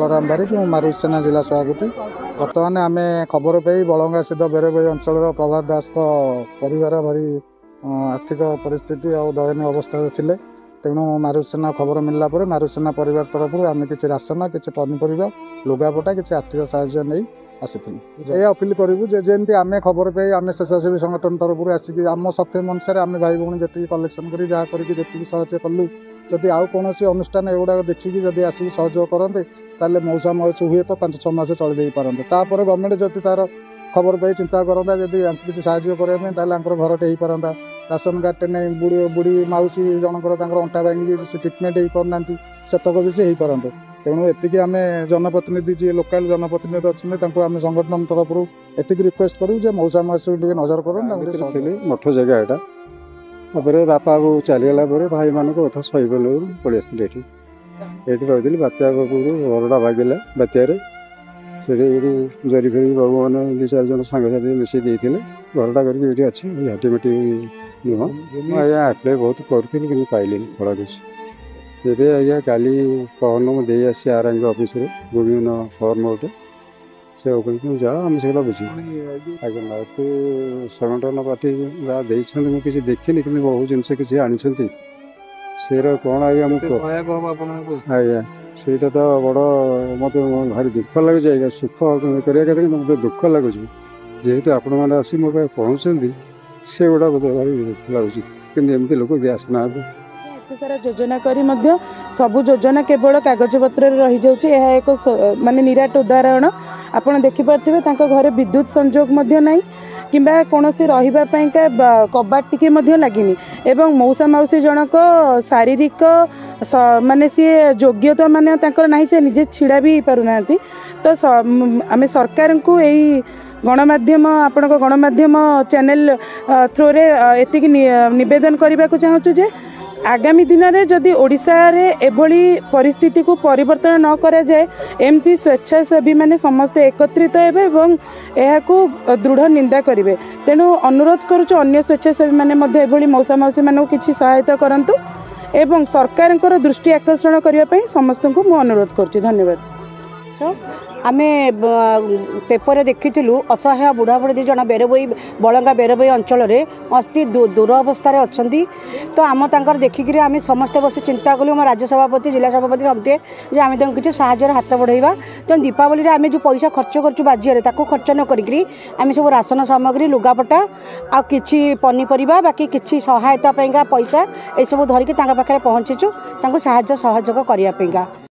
बलराम बारिक मारुसेना जिला सभापति। बर्तमान आम खबर पाई बलंगा स्थित बेरबई अंचल प्रभात दास परिवार भारी आर्थिक परिस्थिति और दयनीय अवस्था थे। तेणु मारुसेना खबर मिलला पर मारुसेना परिवार तरफ आम कि राशन कि पनीपरिया लुगापटा कि आर्थिक साहाय्य नहीं आसी ये अपील करूँ जमी आम खबर पाई आम स्वेच्छासेवी संगठन तरफ आसिक आम सक्षम अनुसार आम भाई भौणी जी कलेक्शन कर जहाँ करके साहाय्य कलु जदि आउ कौन अनुष्ठान एगुड़ा देखिकी जब आसिक सहयोग करते ताले मौसा मौसी हुए तो 5-6 मास चल पारते तापर गवर्नमेंट जदि तार खबर पाई चिंता करता जदि किसी साहाय्य करने घरटे हो पारता राशन कार्ड नहीं बुढ़ी बुढ़ी मौसी जनकर अंटा भांगी से ट्रिटमेंट हो पारना सेतक भी से हो पारते। तेणु एतिकी आम जनप्रतिनिधि जी लोकल जनप्रतिनिधि अच्छे आम संगठन तरफ एतिक रिक्वेस्ट करूँ मौसा मौसी नजर कर मठ जगह यहाँ तापर बापा चलीगला भाई मान कथा सहीगलु पलि आसती ये रही बात्या घरटा भागिला बात्यार जरी फेरी बाबू मैंने 2-4 जन सांगसाथी मिसी देते घरटा करके अच्छी झाटीमाटी नुह आज्ञा आप्लाय बहुत करी कि पाइल फल किसी ये आज्ञा काली कहन मुझे आसी आर आई ऑफिस विभिन्न फर्म गोटे से जा आम से बुझे आज्ञा संगठन पार्टी जहाँ मुझे किसी देखनी कि बहुत जिनस किसी आनी से कौन आज्ञा आज्ञा ସେଇଟା ତ ବଡ଼ ମୋତେ ଭାରି ଦୁଃଖ ଲାଗୁଛି ଆଜ୍ଞା ସୁଖ କରିବା କଥା କିନ୍ତୁ ମୋତେ ଦୁଃଖ ଲାଗୁଛି ଯେହେତୁ ଆପଣମାନେ ଆସି ମୋ ପାଖରେ ପହଞ୍ଚୁଛନ୍ତି ସେଗୁଡ଼ା ମୋତେ ଭାରି ଦୁଃଖ ଲାଗୁଛି କିନ୍ତୁ ଏମିତି ଲୋକ ବି ଆସିନାହାନ୍ତି। ଏତେ ସାରା ଯୋଜନା କରି ମଧ୍ୟ ସବୁ ଯୋଜନା କେବଳ କାଗଜପତ୍ରରେ ରହିଯାଉଛି। ଏହା ଏକ ମାନେ ନିରାଟ ଉଦାହରଣ। ଆପଣ ଦେଖିପାରୁଥିବେ ତାଙ୍କ ଘରେ ବିଦ୍ୟୁତ ସଂଯୋଗ ମଧ୍ୟ ନାହିଁ किंबा कौनसी रहिबा पाइका कबाट टिके मध्य लागिनी एवं मौसा मौसी जनक शारीरिक माने सी योग्यता माने तांकर नाही से निजे छिड़ा भी पारुना तो आम सरकार को यही गणमाध्यम आपण गणमाध्यम चैनल थ्रू रे एतिक निवेदन करने को चाहूँ जे आगामी दिन में जदि ओडिशा रे एभली परिस्थिति को परिवर्तन न करा जाए एमती स्वेच्छासेवी माने समस्ते एकत्रित हेबे एवं यह को दृढ़ निंदा करेंगे। तेणु अनुरोध करुछु अन्य स्वेच्छासेवी माने मध्य एभली मौसा मौसी मानू किछि सहायता करंतु एवं सरकार दृष्टि आकर्षण करने पई समस्त को मु अनुरोध करुछि। धन्यवाद। आमे पेपर देखीलु असहाय बुढ़ा बुढ़ी 2 जन बेरबई बलंगा बेरबई अंचल में अति दुरावस्था अच्छा तो आम तांकर देखिक आम समस्ते बस चिंता कलु आम राज्य सभापति जिला सभापति समझे जे आम किसी साहाय्य हाथ बढ़ेगा तो दीपावली आम जो पैसा खर्च करुँ बाजिया खर्च न करी आम सब राशन सामग्री लुगापटा आ किछि पनीपरिया बाकी किछि सहायता पैसा ये सब धरिकी पाखे पहुँचीचु साहाय्य सहयोग करने।